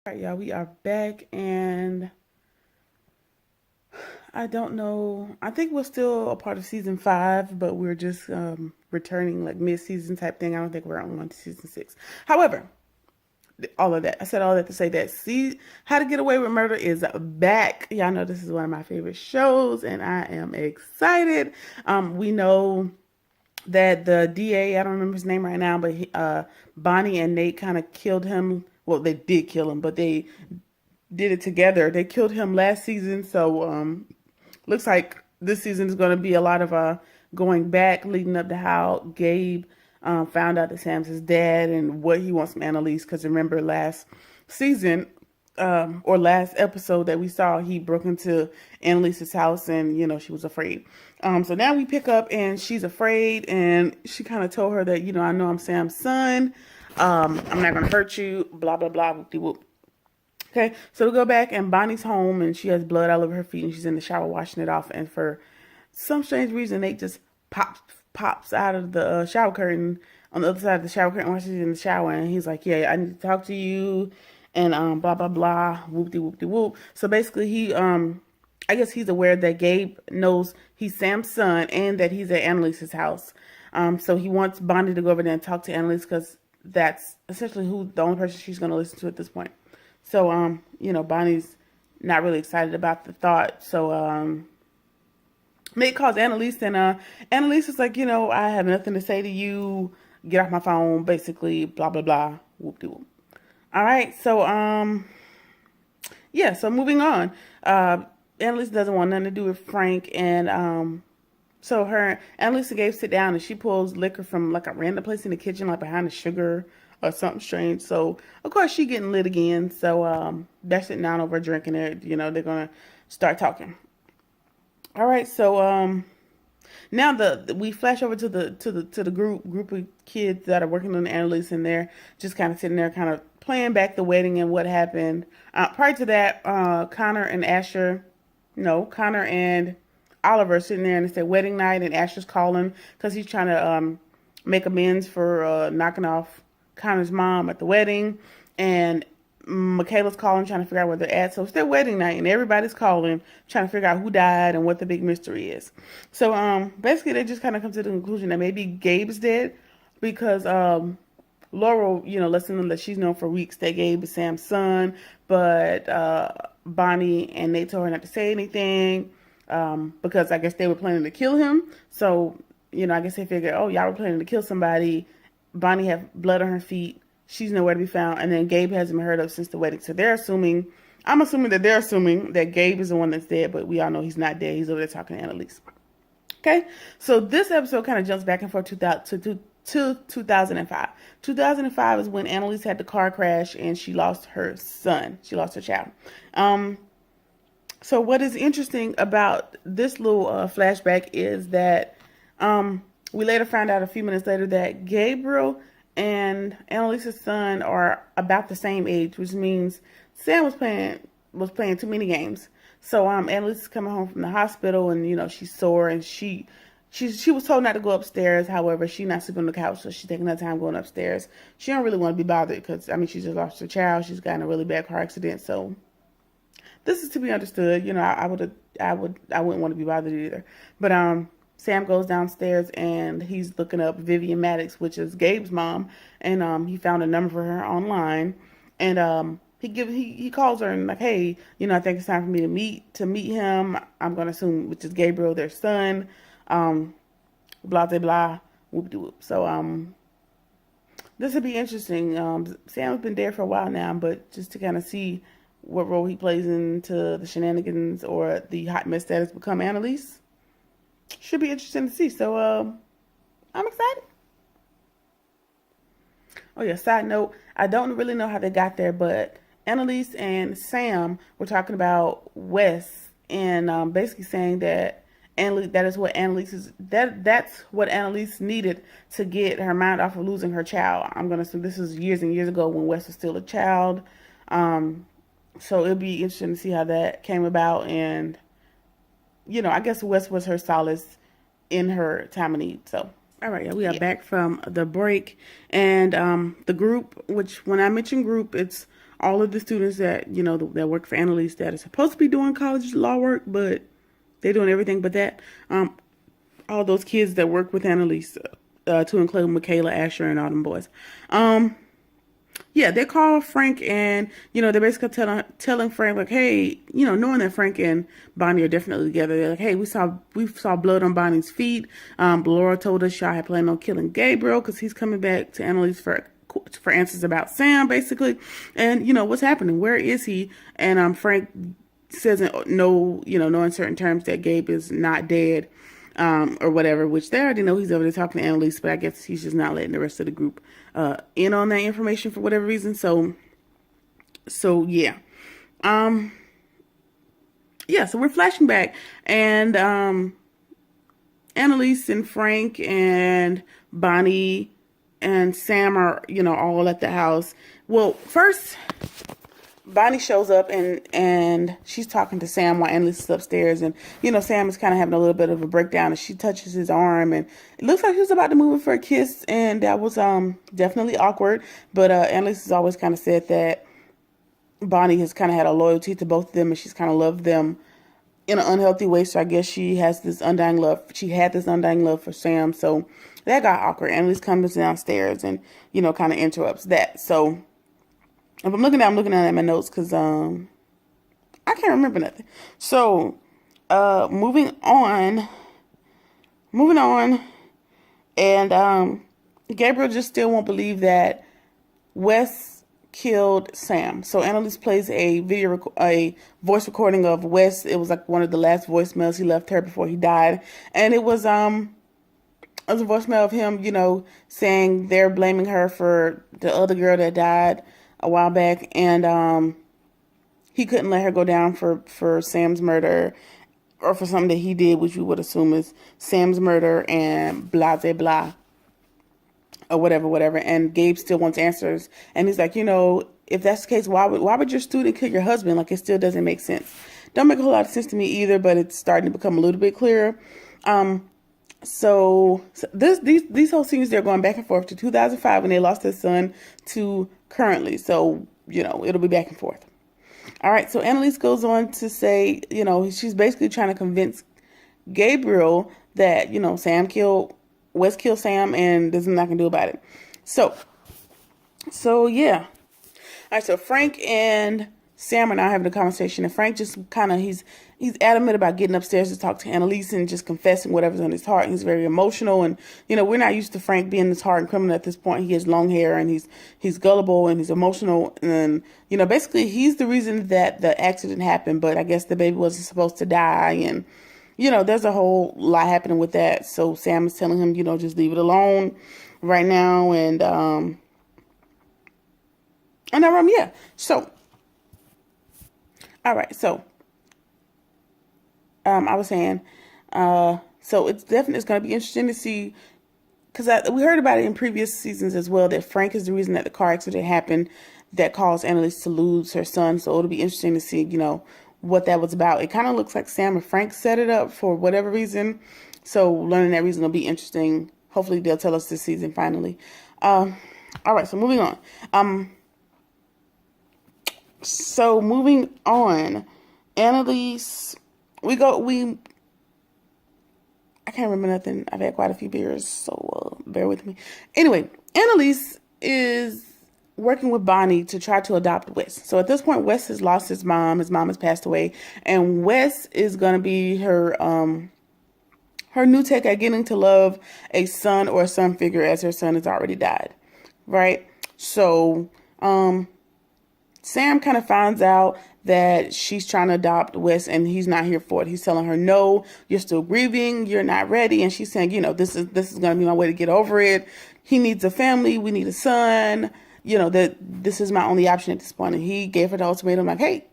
All right, y'all, we are back, and I don't know. I think we're still a part of season 5, but we're just returning like mid-season type thing. I don't think we're on to season 6. However, all of that. I said all that to say that see How to Get Away with Murder is back. Y'all know this is one of my favorite shows, and I am excited. We know that the DA, I don't remember his name right now, but Bonnie and Nate kind of killed him. Well, they did kill him, but they did it together. They killed him last season, so looks like this season is going to be a lot of going back, leading up to how Gabe found out that Sam's his dad and what he wants from Annalise. Because remember last season or last episode that we saw, he broke into Annalise's house and she was afraid. So now we pick up and she's afraid, and she kind of told her that I know I'm Sam's son. I'm not gonna hurt you. Blah blah blah. Whoop de whoop. Okay, so we go back and Bonnie's home and she has blood all over her feet and she's in the shower washing it off. And for some strange reason, Nate just pops out of the shower curtain on the other side of the shower curtain while she's in the shower, and he's like, "Yeah, I need to talk to you," and blah blah blah, whoop de whoop de whoop. So basically, I guess he's aware that Gabe knows he's Sam's son and that he's at Annalise's house. So he wants Bonnie to go over there and talk to Annalise because that's essentially the only person she's going to listen to at this point. So, Bonnie's not really excited about the thought. So, Nate calls Annalise, and Annalise is like, I have nothing to say to you. Get off my phone, basically, blah, blah, blah, whoop de whoop. All right, so, yeah, so moving on. Annalise doesn't want nothing to do with Frank, and, so Annalise and Gabe sit down, and she pulls liquor from, like, a random place in the kitchen, like behind the sugar or something strange. So of course she getting lit again. So they're sitting down over drinking it. They're gonna start talking. All right. So now we flash over to the group of kids that are working on the Annalise, and they're just kind of sitting there, kind of playing back the wedding and what happened. Prior to that, Connor and Oliver sitting there, and it's their wedding night, and Asher's calling because he's trying to make amends for knocking off Connor's mom at the wedding, and Michaela's calling, trying to figure out where they're at. So it's their wedding night, and everybody's calling, trying to figure out who died and what the big mystery is. So basically, they just kind of come to the conclusion that maybe Gabe's dead because Laurel, lets them know that she's known for weeks that Gabe is Sam's son, but Bonnie and Nate told her not to say anything because I guess they were planning to kill him. So I guess they figured, oh, y'all were planning to kill somebody. Bonnie had blood on her feet. She's nowhere to be found. And then Gabe hasn't been heard of since the wedding. So I'm assuming that Gabe is the one that's dead, but we all know he's not dead. He's over there talking to Annalise. Okay, so this episode kind of jumps back and forth to 2005. 2005 is when Annalise had the car crash and she lost her son. She lost her child. So what is interesting about this little flashback is that we later found out a few minutes later that Gabriel and Annalise's son are about the same age, which means Sam was playing too many games. So Annalise is coming home from the hospital, and she's sore, and she was told not to go upstairs. However, she's not sleeping on the couch, so she's taking her time going upstairs. She don't really want to be bothered because she just lost her child. She's gotten a really bad car accident, so this is to be understood. I wouldn't want to be bothered either. But Sam goes downstairs and he's looking up Vivian Maddox, which is Gabe's mom, and he found a number for her online, and he calls her and like, hey, I think it's time for me to meet him. I'm gonna assume, which is Gabriel, their son. Blah blah blah, whoop de whoop. So this would be interesting. Sam's been there for a while now, but just to kind of see what role he plays into the shenanigans or the hot mess that has become Annalise. Should be interesting to see. So I'm excited. Oh yeah, side note, I don't really know how they got there, but Annalise and Sam were talking about Wes and basically saying that that's what Annalise needed to get her mind off of losing her child. I'm gonna assume this is years and years ago when Wes was still a child. So it'll be interesting to see how that came about, and I guess Wes was her solace in her time of need. So, all right, yeah, we are back from the break, and the group, which when I mention group, it's all of the students that, that work for Annalise that are supposed to be doing college law work, but they're doing everything but that. All those kids that work with Annalise, to include Michaela, Asher, and all them boys. Yeah, they call Frank, and they're basically telling Frank, like, hey, knowing that Frank and Bonnie are definitely together, they're like, hey, we saw blood on Bonnie's feet. Laura told us y'all had planned on killing Gabriel because he's coming back to Annalise for answers about Sam, basically. And what's happening? Where is he? And Frank says no uncertain terms that Gabe is not dead. Or whatever, which they already know he's over there talking to Annalise, but I guess he's just not letting the rest of the group in on that information for whatever reason. So yeah. So we're flashing back, and Annalise and Frank and Bonnie and Sam are, all at the house. Well, first Bonnie shows up, and she's talking to Sam while Annalise is upstairs, and Sam is kind of having a little bit of a breakdown, and she touches his arm, and it looks like he was about to move in for a kiss, and that was definitely awkward. But Annalise has always kind of said that Bonnie has kind of had a loyalty to both of them, and she's kind of loved them in an unhealthy way. So I guess she has this undying love. She had this undying love for Sam, so that got awkward. Annalise comes downstairs and kind of interrupts that. So if I'm looking at my notes because I can't remember nothing. So moving on, and Gabriel just still won't believe that Wes killed Sam. So Annalise plays a voice recording of Wes. It was like one of the last voicemails he left her before he died, and it was a voicemail of him, saying they're blaming her for the other girl that died a while back, and he couldn't let her go down for Sam's murder, or for something that he did, which we would assume is Sam's murder and blah blah blah, or whatever. And Gabe still wants answers, and he's like, if that's the case, why would your student kill your husband? Like, it still doesn't make sense. Don't make a whole lot of sense to me either, but it's starting to become a little bit clearer. So these whole scenes, they're going back and forth to 2005 when they lost their son to currently. So, it'll be back and forth. All right. So Annalise goes on to say, she's basically trying to convince Gabriel that, Wes killed Sam, and there's nothing I can do about it. So yeah. All right. So Frank and Sam are now having a conversation, and Frank just he's adamant about getting upstairs to talk to Annalise and just confessing whatever's on his heart. And he's very emotional, and we're not used to Frank being this hardened criminal at this point. He has long hair, and he's gullible, and he's emotional, and basically he's the reason that the accident happened. But I guess the baby wasn't supposed to die, and there's a whole lot happening with that. So Sam is telling him, just leave it alone right now, and yeah. So. All right, so I was saying, so it's going to be interesting to see, because we heard about it in previous seasons as well, that Frank is the reason that the car accident happened that caused Annalise to lose her son. So it'll be interesting to see, what that was about. It kind of looks like Sam and Frank set it up for whatever reason. So learning that reason will be interesting. Hopefully they'll tell us this season finally. All right, so moving on. So moving on, Annalise, I can't remember nothing. I've had quite a few beers, so bear with me. Anyway, Annalise is working with Bonnie to try to adopt Wes. So at this point, Wes has lost his mom. His mom has passed away, and Wes is going to be her new take at getting to love a son or a son figure, as her son has already died, right? So, Sam kind of finds out that she's trying to adopt Wes, and he's not here for it. He's telling her, no, you're still grieving, you're not ready. And she's saying, this is going to be my way to get over it. He needs a family. We need a son. That this is my only option at this point. And he gave her the ultimatum, like, hey,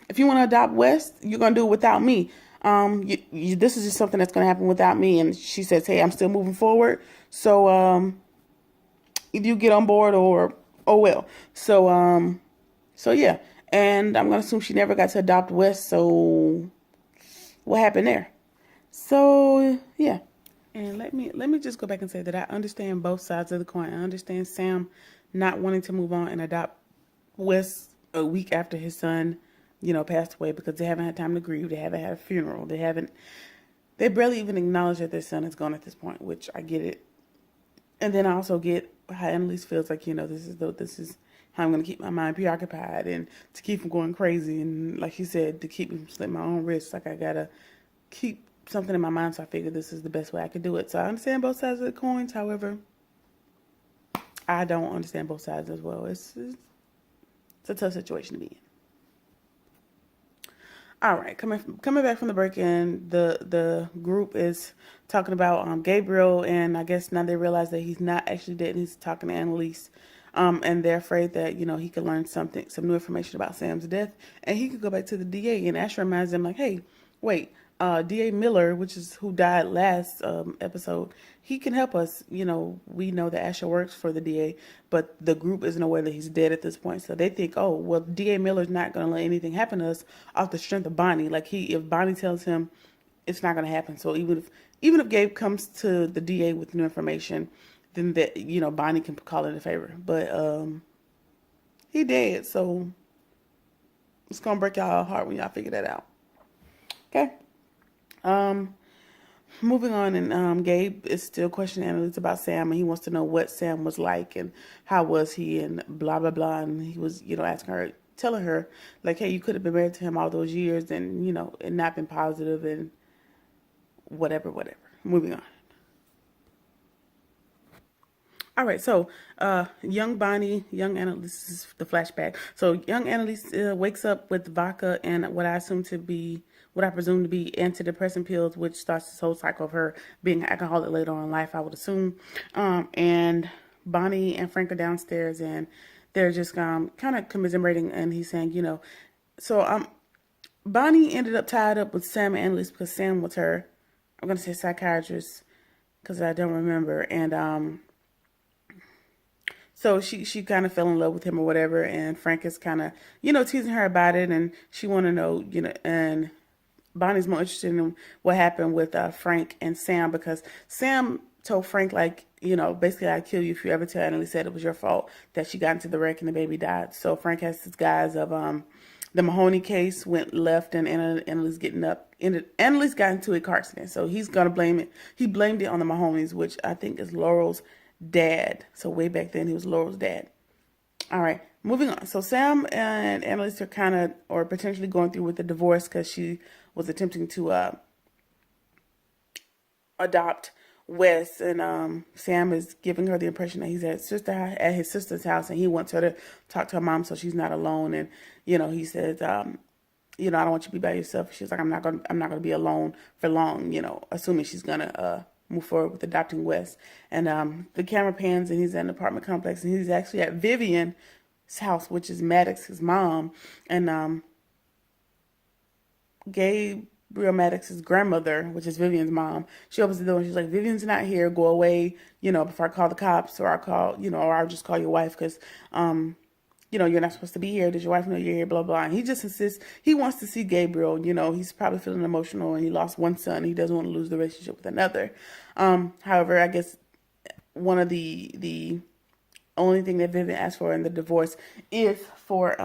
if you want to adopt Wes, you're going to do it without me. This is just something that's going to happen without me. And she says, hey, I'm still moving forward. So either you get on board or, oh, well. So yeah, and I'm going to assume she never got to adopt Wes, so what happened there? So yeah, and let me just go back and say that I understand both sides of the coin. I understand Sam not wanting to move on and adopt Wes a week after his son, passed away, because they haven't had time to grieve. They haven't had a funeral. They barely even acknowledge that their son is gone at this point, which I get it. And then I also get how Annalise feels like, this is how I'm going to keep my mind preoccupied and to keep from going crazy. And like she said, to keep me from slitting my own wrists, like I got to keep something in my mind. So I figured this is the best way I could do it. So I understand both sides of the coins. However, I don't understand both sides as well. It's a tough situation to be in. All right, coming back from the break in, the group is talking about Gabriel, and I guess now they realize that he's not actually dead, and he's talking to Annalise, and they're afraid that he could learn some new information about Sam's death, and he could go back to the DA. And Asher reminds them like, hey, wait, DA Miller, which is who died last episode, he can help us. We know that Asher works for the DA, but the group isn't aware that he's dead at this point. So they think, oh, well, DA Miller's not going to let anything happen to us off the strength of Bonnie. Like if Bonnie tells him, it's not going to happen. So even if Gabe comes to the DA with new information, then that Bonnie can call it a favor. But he dead, so it's gonna break y'all heart when y'all figure that out. Okay. Moving on, and Gabe is still questioning Annalise about Sam, and he wants to know what Sam was like and how was he and blah blah blah. And he was asking her, telling her like, hey, you could have been married to him all those years and and not been positive and whatever. Moving on. All right, so young Annalise, this is the flashback. So young Annalise wakes up with vodka and what I presume to be antidepressant pills, which starts this whole cycle of her being an alcoholic later on in life, I would assume. And Bonnie and Frank are downstairs, and they're just kind of commiserating, and he's saying, so Bonnie ended up tied up with Sam and Annalise because Sam was her, I'm going to say psychiatrist because I don't remember, and so she kind of fell in love with him or whatever, and Frank is kind of, teasing her about it, and she want to know, and Bonnie's more interested in what happened with Frank and Sam, because Sam told Frank, like, basically, I'd kill you if you ever tell Annalise said it was your fault that she got into the wreck and the baby died. So Frank has this guise of the Mahoney case went left and Annalise Annalise got into a car accident. So he's going to blame it. He blamed it on the Mahoneys, which I think is Laurel's dad. So way back then, he was Laurel's dad. All right, moving on. So Sam and Annalise are kind of, or potentially going through with the divorce because she was attempting to adopt Wes, and Sam is giving her the impression that he's at his sister's house, and he wants her to talk to her mom so she's not alone. And he says, I don't want you to be by yourself. She's like, I'm not gonna be alone for long. Assuming she's gonna move forward with adopting Wes. And the camera pans, and he's in an apartment complex, and he's actually at Vivian's house, which is Maddox's mom, and Gabriel Maddox's grandmother, which is Vivian's mom. She opens the door and she's like, Vivian's not here, go away, before I call the cops, or I'll just call your wife, because you're not supposed to be here. Does your wife know you're here? Blah, blah. And he just insists, he wants to see Gabriel. He's probably feeling emotional, and he lost one son. He doesn't want to lose the relationship with another. However, I guess one of the only thing that Vivian asked for in the divorce is for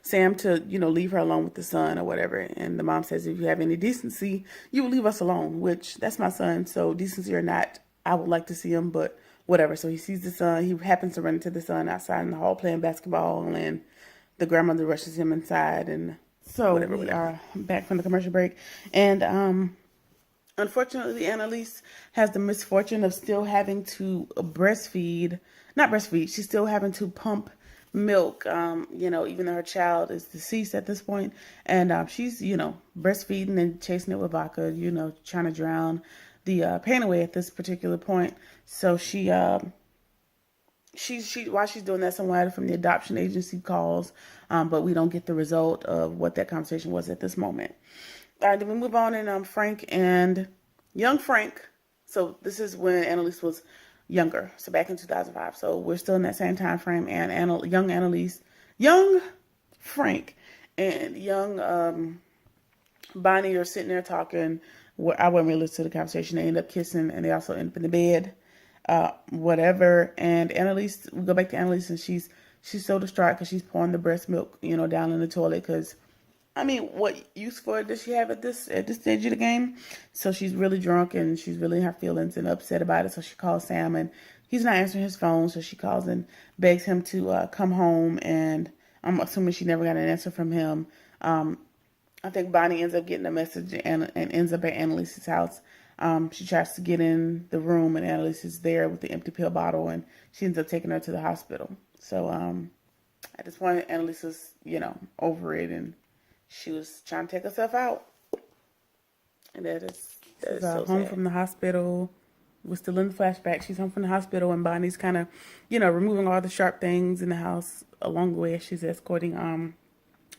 Sam to, leave her alone with the son or whatever. And the mom says, if you have any decency, you will leave us alone, which that's my son. So decency or not, I would like to see him, but whatever. So he sees the son. He happens to run into the son outside in the hall playing basketball, and the grandmother rushes him inside. And so whatever. We are back from the commercial break, and unfortunately, Annalise has the misfortune of still having to not breastfeed. She's still having to pump milk, even though her child is deceased at this point, and she's breastfeeding and chasing it with vodka, trying to drown the pain away at this particular point. So she while she's doing that, someone from the adoption agency calls, but we don't get the result of what that conversation was at this moment. All right, then we move on, and Frank and young Frank. So this is when Annalise was younger, so back in 2005. So we're still in that same time frame, and young Frank and young Bonnie are sitting there talking. I wasn't really listening to the conversation. They end up kissing, and they also end up in the bed, whatever. And Annalise, we go back to Annalise, and she's she's so distraught because she's pouring the breast milk, down in the toilet because I mean, what use for it does she have at this stage of the game? So she's really drunk and she's really in her feelings and upset about it. So she calls Sam and he's not answering his phone. So she calls and begs him to come home. And I'm assuming she never got an answer from him. I think Bonnie ends up getting a message and ends up at Annalise's house. She tries to get in the room and Annalise is there with the empty pill bottle and she ends up taking her to the hospital. So at this point, Annalise is, over it and she was trying to take herself out. And that is so home sad. From the hospital. We're still in the flashback. She's home from the hospital and Bonnie's kind of, removing all the sharp things in the house along the way as she's escorting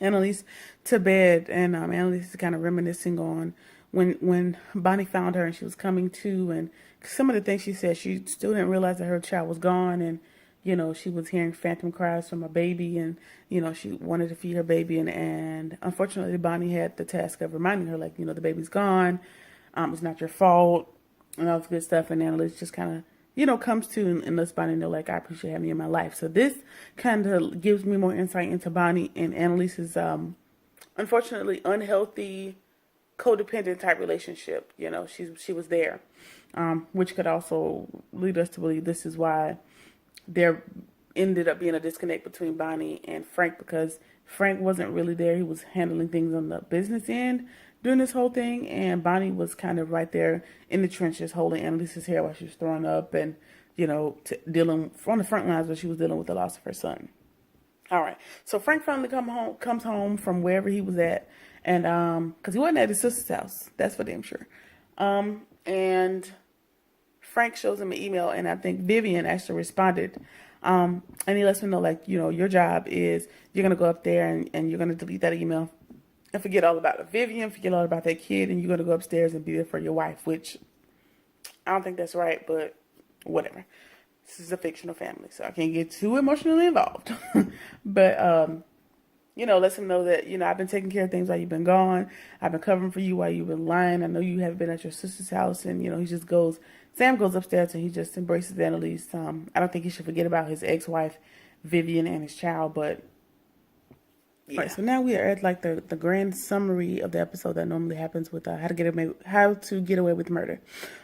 Annalise to bed. And Annalise is kind of reminiscing on when Bonnie found her and she was coming to, and some of the things she said, she still didn't realize that her child was gone, and she was hearing phantom cries from her baby, and she wanted to feed her baby, and unfortunately Bonnie had the task of reminding her, like, the baby's gone, it's not your fault, and all this good stuff. And Annalise just kind of comes to and lets Bonnie know, like, I appreciate having you in my life. So this kind of gives me more insight into Bonnie and Annalise's unfortunately unhealthy codependent type relationship. She was there, which could also lead us to believe this is why there ended up being a disconnect between Bonnie and Frank, because Frank wasn't really there. He was handling things on the business end during this whole thing, and Bonnie was kind of right there in the trenches holding Annalise's hair while she was throwing up and, dealing on the front lines where she was dealing with the loss of her son. All right, so Frank finally comes home from wherever he was at, and because he wasn't at his sister's house, that's for damn sure. And Frank shows him an email, and I think Vivian actually responded. And he lets me know, like, your job is you're going to go up there and you're going to delete that email and forget all about Vivian, forget all about that kid, and you're going to go upstairs and be there for your wife, which I don't think that's right, but whatever. This is a fictional family, so I can't get too emotionally involved. But, lets him know that, I've been taking care of things while you've been gone. I've been covering for you while you've been lying. I know you haven't been at your sister's house. And, Sam goes upstairs and he just embraces Annalise. I don't think he should forget about his ex-wife, Vivian, and his child, but yeah. All right, so now we are at like the grand summary of the episode that normally happens with How to Get Away with Murder.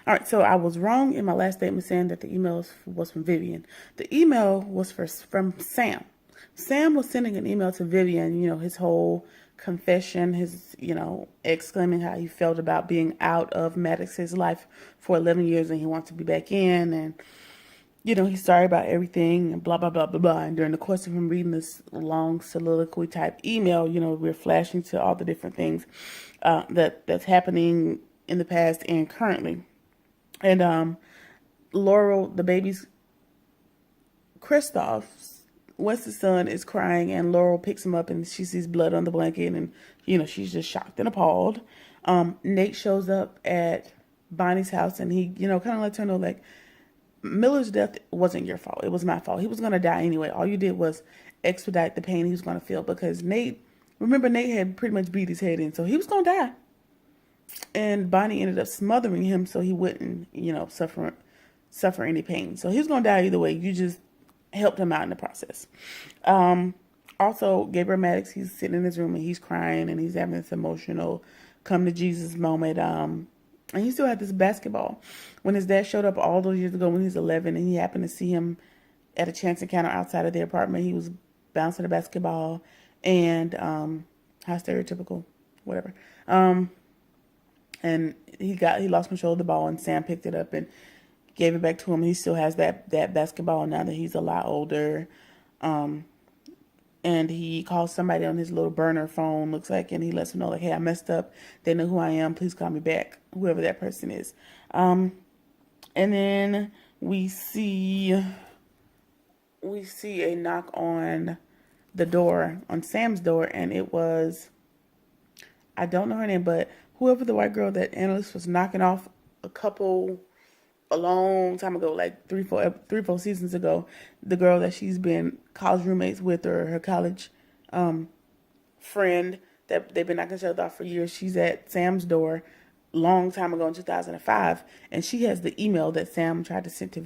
All right, so I was wrong in my last statement saying that the email was from Vivian. The email was from Sam. Sam was sending an email to Vivian, his whole confession, his, exclaiming how he felt about being out of Maddox's life for 11 years and he wants to be back in, and he's sorry about everything and blah, blah, blah, blah, blah. And during the course of him reading this long soliloquy type email, we're flashing to all the different things that's happening in the past and currently. And Laurel, the baby's Kristoff's Wes's son, is crying, and Laurel picks him up and she sees blood on the blanket, and she's just shocked and appalled. Nate shows up at Bonnie's house and he kind of lets her know, like, Miller's death wasn't your fault. It was my fault. He was going to die anyway. All you did was expedite the pain he was going to feel, because Nate had pretty much beat his head in, so he was going to die. And Bonnie ended up smothering him so he wouldn't, suffer any pain. So he was going to die either way. You just helped him out in the process. Also, Gabriel Maddox, he's sitting in his room and he's crying and he's having this emotional come to Jesus moment. And he still had this basketball. When his dad showed up all those years ago when he was 11 and he happened to see him at a chance encounter outside of their apartment, he was bouncing a basketball and how stereotypical, whatever. And he lost control of the ball and Sam picked it up and gave it back to him. He still has that basketball now that he's a lot older. And he calls somebody on his little burner phone, looks like, and he lets them know, like, hey, I messed up. They know who I am. Please call me back, whoever that person is. And then we see a knock on the door, on Sam's door, and it was, I don't know her name, but whoever the white girl that Annalise was knocking off a long time ago, like three, four seasons ago, the girl that she's been college roommates with, or her college friend that they've been knocking each other off for years. She's at Sam's door long time ago in 2005, and she has the email that Sam tried to send to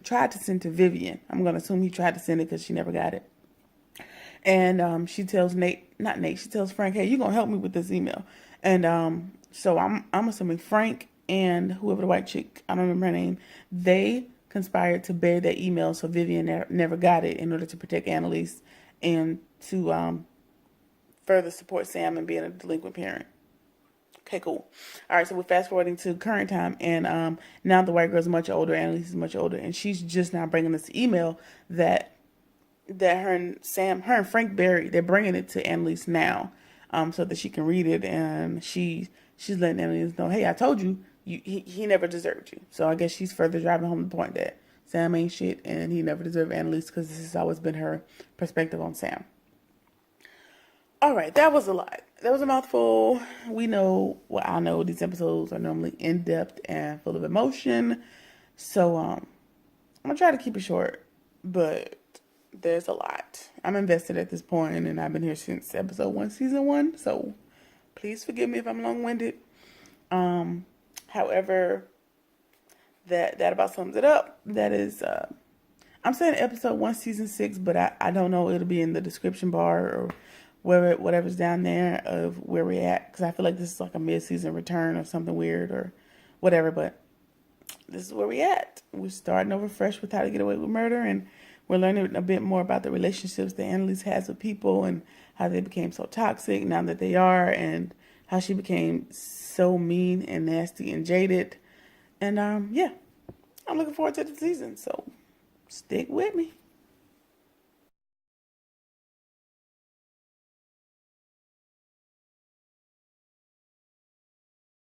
tried to send to Vivian. I'm going to assume he tried to send it because she never got it. And she tells she tells Frank, hey, you're going to help me with this email. And so I'm assuming Frank and whoever the white chick, I don't remember her name, they conspired to bury that email so Vivian never got it in order to protect Annalise and to further support Sam in being a delinquent parent. Okay, cool. All right, so we're fast forwarding to current time, and now the white girl's much older, Annalise is much older, and she's just now bringing this email that her and Frank buried. They're bringing it to Annalise now, so that she can read it, and she's letting Annalise know, hey, I told you, he never deserved you. So I guess she's further driving home the point that Sam ain't shit, and he never deserved Annalise because this has always been her perspective on Sam. All right, that was a lot. That was a mouthful. We know, well, I know these episodes are normally in-depth and full of emotion. So, I'm going to try to keep it short, but there's a lot. I'm invested at this point, and I've been here since episode 1, season 1. So, please forgive me if I'm long-winded. However, that about sums it up. That is, I'm saying episode 1, season 6, but I don't know. It'll be in the description bar or whatever's down there of where we're at, because I feel like this is like a mid-season return or something weird or whatever, but this is where we're at. We're starting over fresh with How to Get Away with Murder, and we're learning a bit more about the relationships that Annalise has with people and how they became so toxic now that they are, and how she became so mean and nasty and jaded. And yeah, I'm looking forward to the season, so stick with me.